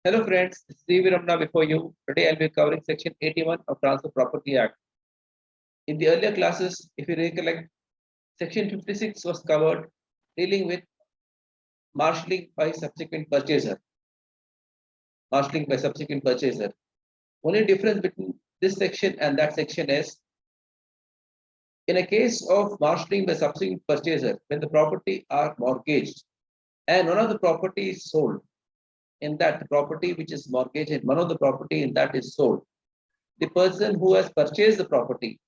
Hello friends, this is C.V. Ramana before you. Today I'll be covering section 81 of Transfer Property Act. In the earlier classes, if you recollect, section 56 was covered dealing with marshalling by subsequent purchaser. Marshalling by subsequent purchaser. Only difference between this section and that section is, in a case of marshalling by subsequent purchaser, when the property are mortgaged and one of the property is sold, in that property which is mortgaged and one of the property in that is sold, the person who has purchased the property,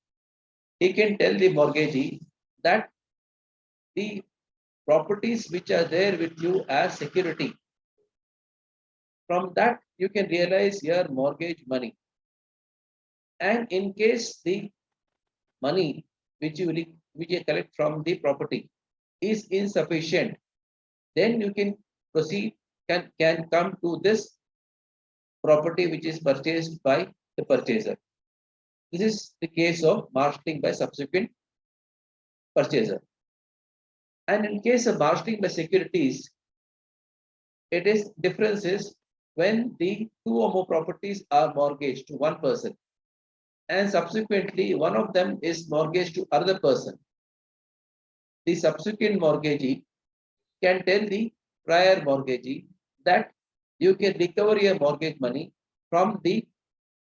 he can tell the mortgagee that the properties which are there with you as security, from that you can realize your mortgage money. And in case the money which you collect from the property is insufficient, then you can proceed, can come to this property which is purchased by the purchaser. This is the case of marshalling by subsequent purchaser. And in case of marshalling by securities, it is differences when the two or more properties are mortgaged to one person and subsequently one of them is mortgaged to another person. The subsequent mortgagee can tell the prior mortgagee that you can recover your mortgage money from the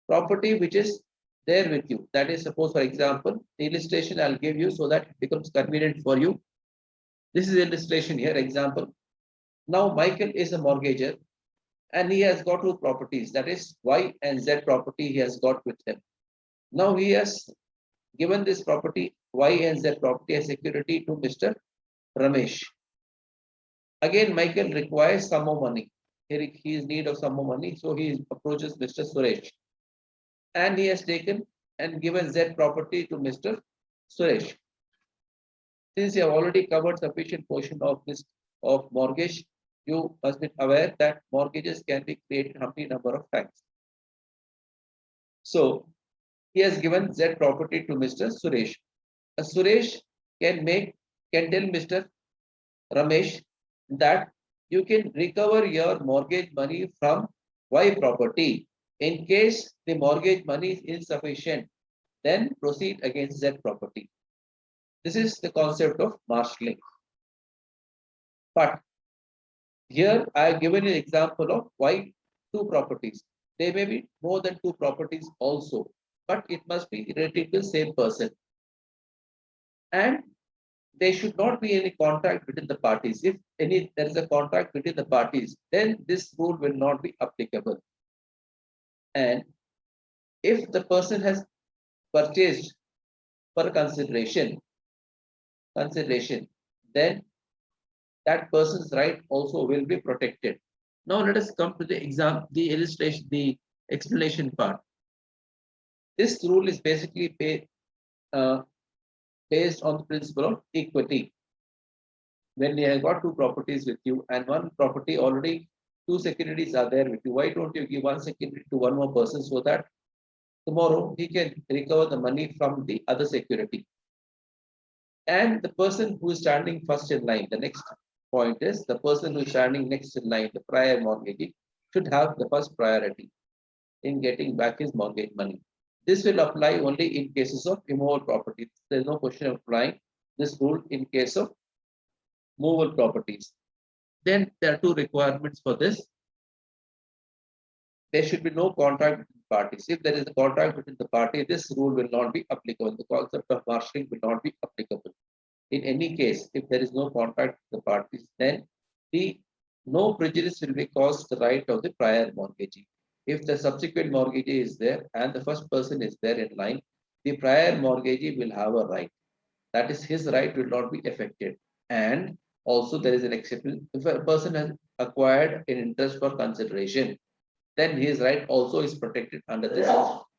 property which is there with you. That is, suppose for example, the illustration I'll give you so that it becomes convenient for you. This is illustration here, example. Now Michael is a mortgager and he has got two properties, that is Y and Z property he has got with him. Now he has given this property, Y and Z property as security to Mr. Ramesh. Again, Michael requires some more money. Here he is in need of some more money, so he approaches Mr. Suresh. And he has taken and given Z property to Mr. Suresh. Since you have already covered sufficient portion of this of mortgage, you must be aware that mortgages can be created how many number of times. So he has given Z property to Mr. Suresh. Suresh can tell Mr. Ramesh that you can recover your mortgage money from Y property. In case the mortgage money is insufficient, then proceed against Z property. This is the concept of marshalling. But here I have given an example of Y two properties. There may be more than two properties also, but it must be related to the same person. And there should not be any contact between the parties. If there is a contact between the parties, then this rule will not be applicable. And if the person has purchased for consideration, then that person's right also will be protected. Now let us come to the illustration, the explanation part. This rule is basically based on the principle of equity. When you have got two properties with you and one property already two securities are there with you, why don't you give one security to one more person so that tomorrow he can recover the money from the other security? And the person who is standing first in line, the next point is the person who is standing next in line, the prior mortgagee, should have the first priority in getting back his mortgage money. This will apply only in cases of immovable properties. There is no question of applying this rule in case of movable properties. Then there are two requirements for this. There should be no contract between parties. If there is a contract between the party, this rule will not be applicable. The concept of marshalling will not be applicable. In any case, if there is no contract with the parties, then no prejudice will be caused to the right of the prior mortgagee. If the subsequent mortgagee is there and the first person is there in line, the prior mortgagee will have a right. That is, his right will not be affected. And also there is an exception. If a person has acquired an interest for consideration, then his right also is protected under this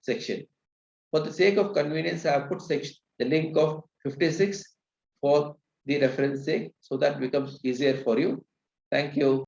section. For the sake of convenience, I have put the link of 56 for the reference sake, so that becomes easier for you. Thank you.